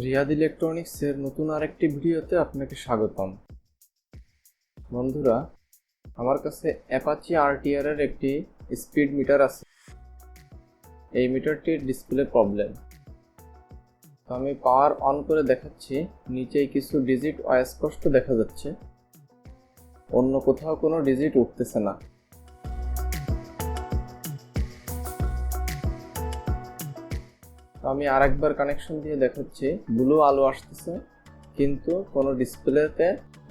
রিয়াদ ইলেকট্রনিক্সের নতুন আরেকটি ভিডিওতে আপনাকে স্বাগতম। বন্ধুরা, আমার কাছে অ্যাপাচি RTR এর একটি স্পিড মিটার আছে। এই মিটারটির ডিসপ্লে প্রবলেম। তো আমি পাওয়ার অন করে দেখাচ্ছি, নিচেই কিছু ডিজিট অস্পষ্ট দেখা যাচ্ছে, অন্য কোথাও কোনো ডিজিট উঠতেছে না। আমি আরেকবার কানেকশন দিয়ে দেখাচ্ছি, ব্লু আলো আসতেছে কিন্তু কোনো ডিসপ্লেতে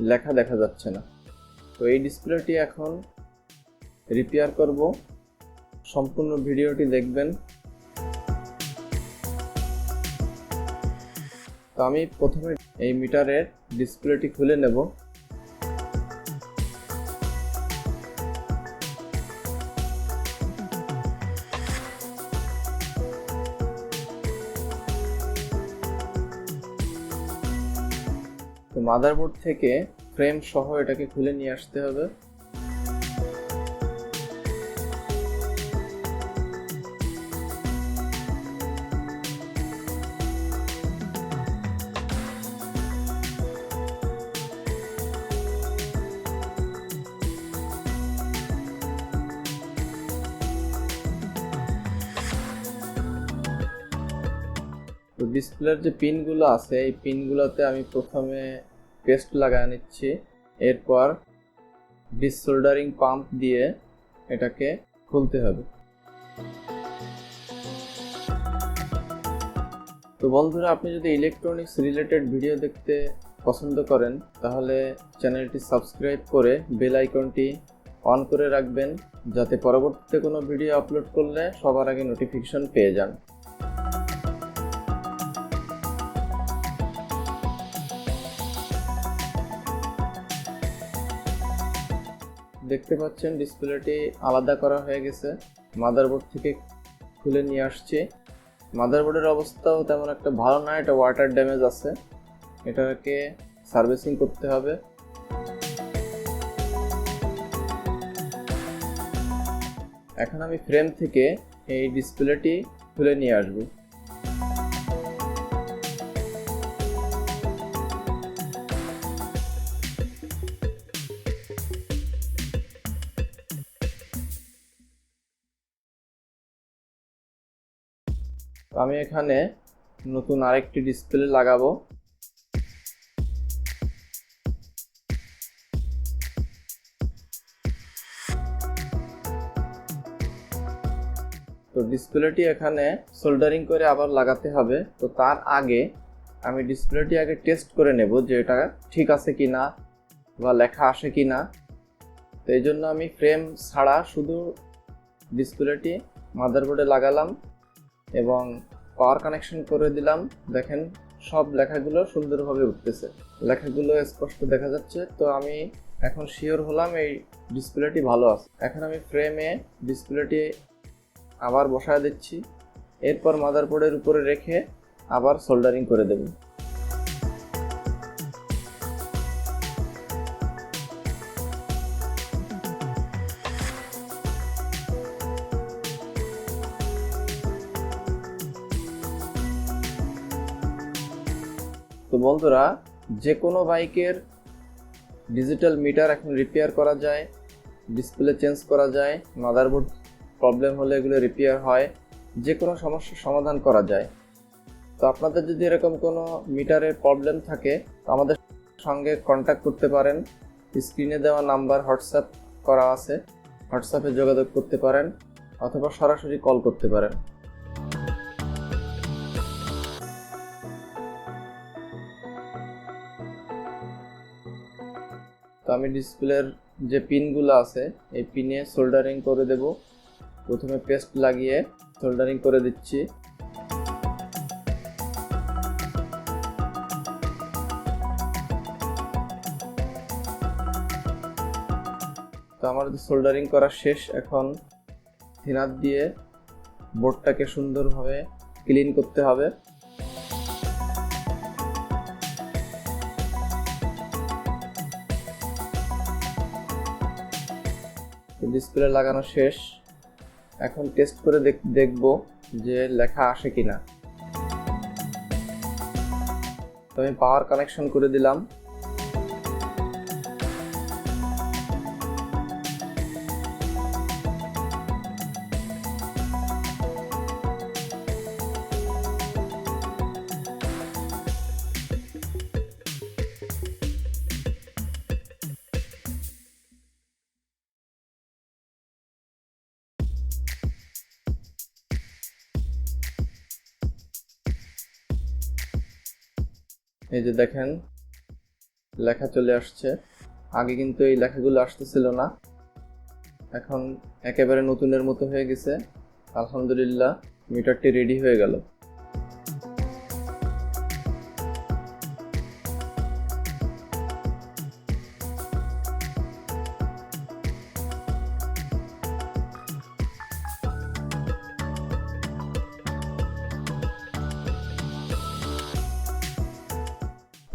লেখা দেখা যাচ্ছে না। তো এই ডিসপ্লেটি এখন রিপেয়ার করব। সম্পূর্ণ ভিডিওটি দেখবেন। তো আমি প্রথমে এই মিটারের ডিসপ্লেটি খুলে নেব। তো মাদারবোর্ড থেকে ফ্রেম সহ এটাকে খুলে নিয়ে আসতে হবে। তো ডিসপ্লের যে পিনগুলো আছে, এই পিনগুলোতে আমি প্রথমে পেস্ট লাগায় নিচ্ছি, এরপর ডিসসোল্ডারিং পাম্প দিয়ে এটাকে খুলতে হবে। তো বন্ধুরা, আপনি যদি ইলেকট্রনিক্স রিলেটেড ভিডিও দেখতে পছন্দ করেন তাহলে চ্যানেলটি সাবস্ক্রাইব করে বেল আইকনটি অন করে রাখবেন, যাতে পরবর্তীতে কোনো ভিডিও আপলোড করলে সবার আগে নোটিফিকেশন পেয়ে যান। দেখতে পাচ্ছেন ডিসপ্লেটি আলাদা করা হয়ে গেছে। মাদারবোর্ড থেকে খুলে নিয়ে আসছি। মাদারবোর্ডের অবস্থাও তেমন একটা ভালো না, এটা ওয়াটার ড্যামেজ আছে, এটাকে সার্ভিসিং করতে হবে। এখন আমি ফ্রেম থেকে এই ডিসপ্লেটি খুলে নিয়ে আসব। আমি এখানে নতুন আরেকটি ডিসপ্লে লাগাবো। তো ডিসপ্লেটি এখানে সোল্ডারিং করে আবার লাগাতে হবে। তো তার আগে আমি ডিসপ্লেটি আগে টেস্ট করে নেব যে এটা ঠিক আছে কিনা বা লেখা আসে কিনা। তো এই জন্য আমি ফ্রেম ছাড়া শুধু ডিসপ্লেটি মাদারবোর্ডে লাগালাম এবং পাওয়ার কানেকশন করে দিলাম। দেখেন সব লেখাগুলো সুন্দরভাবে উঠতেছে, লেখাগুলো স্পষ্ট দেখা যাচ্ছে। তো আমি এখন শিওর হলাম এই ডিসপ্লেটি ভালো আছে। এখন আমি ফ্রেমে ডিসপ্লেটি আবার বসায় দিচ্ছি, এরপর মাদারবোর্ডের উপরে রেখে আবার সোল্ডারিং করে দেব। তো বন্ধুরা, যে কোনো বাইকের ডিজিটাল মিটার এখন রিপেয়ার করা যায়, ডিসপ্লে চেঞ্জ করা যায়, মাদারবোর্ড প্রবলেম হলে এগুলো রিপেয়ার হয়, যে কোনো সমস্যার সমাধান করা যায়। তো আপনাদের যদি এরকম কোনো মিটারের প্রবলেম থাকে তো আমাদের সঙ্গে কন্ট্যাক্ট করতে পারেন। স্ক্রিনে দেওয়া নাম্বার হোয়াটসঅ্যাপ করা আছে, হোয়াটসঅ্যাপে যোগাযোগ করতে পারেন অথবা সরাসরি কল করতে পারেন। তো আমি ডিসপ্লের যে পিনগুলো আছে এই পিনে সোল্ডারিং করে দেব। প্রথমে পেস্ট লাগিয়ে সোল্ডারিং করে দিচ্ছি। তো আমার সোল্ডারিং করা শেষ। এখন থিনার দিয়ে বোর্ডটাকে সুন্দরভাবে ক্লিন করতে হবে। তো ডিসপ্লে লাগানো শেষ। এখন টেস্ট করে দেখব যে লেখা আসে কিনা। তো আমি পাওয়ার কানেকশন করে দিলাম। এই যে দেখেন লেখা চলে আসছে। আগে কিন্তু এই লেখাগুলো আসতেছিল না, এখন একেবারে নতুনের মতো হয়ে গেছে। আলহামদুলিল্লাহ, মিটারটি রেডি হয়ে গেল।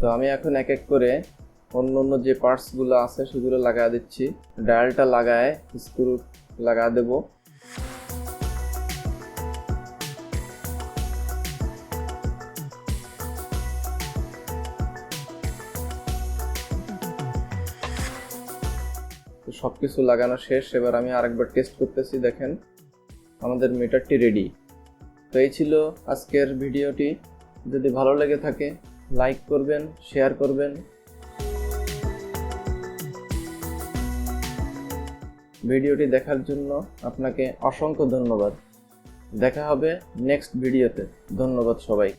তো আমি এখন এক এক করে অন্য অন্য যে পার্টসগুলো আছে সেগুলো লাগায় দিচ্ছি। ডায়ালটা লাগায় স্ক্রু লাগায় দেব। তো সবকিছু লাগানো শেষ। এবার আমি আরেকবার টেস্ট করতেছি। দেখেন আমাদের মিটারটি রেডি। তো এই ছিল আজকের ভিডিওটি। যদি ভালো লেগে থাকে লাইক করবেন, শেয়ার করবেন। ভিডিওটি দেখার জন্য আপনাকে অসংখ্য ধন্যবাদ। দেখা হবে নেক্সট ভিডিওতে। ধন্যবাদ সবাই।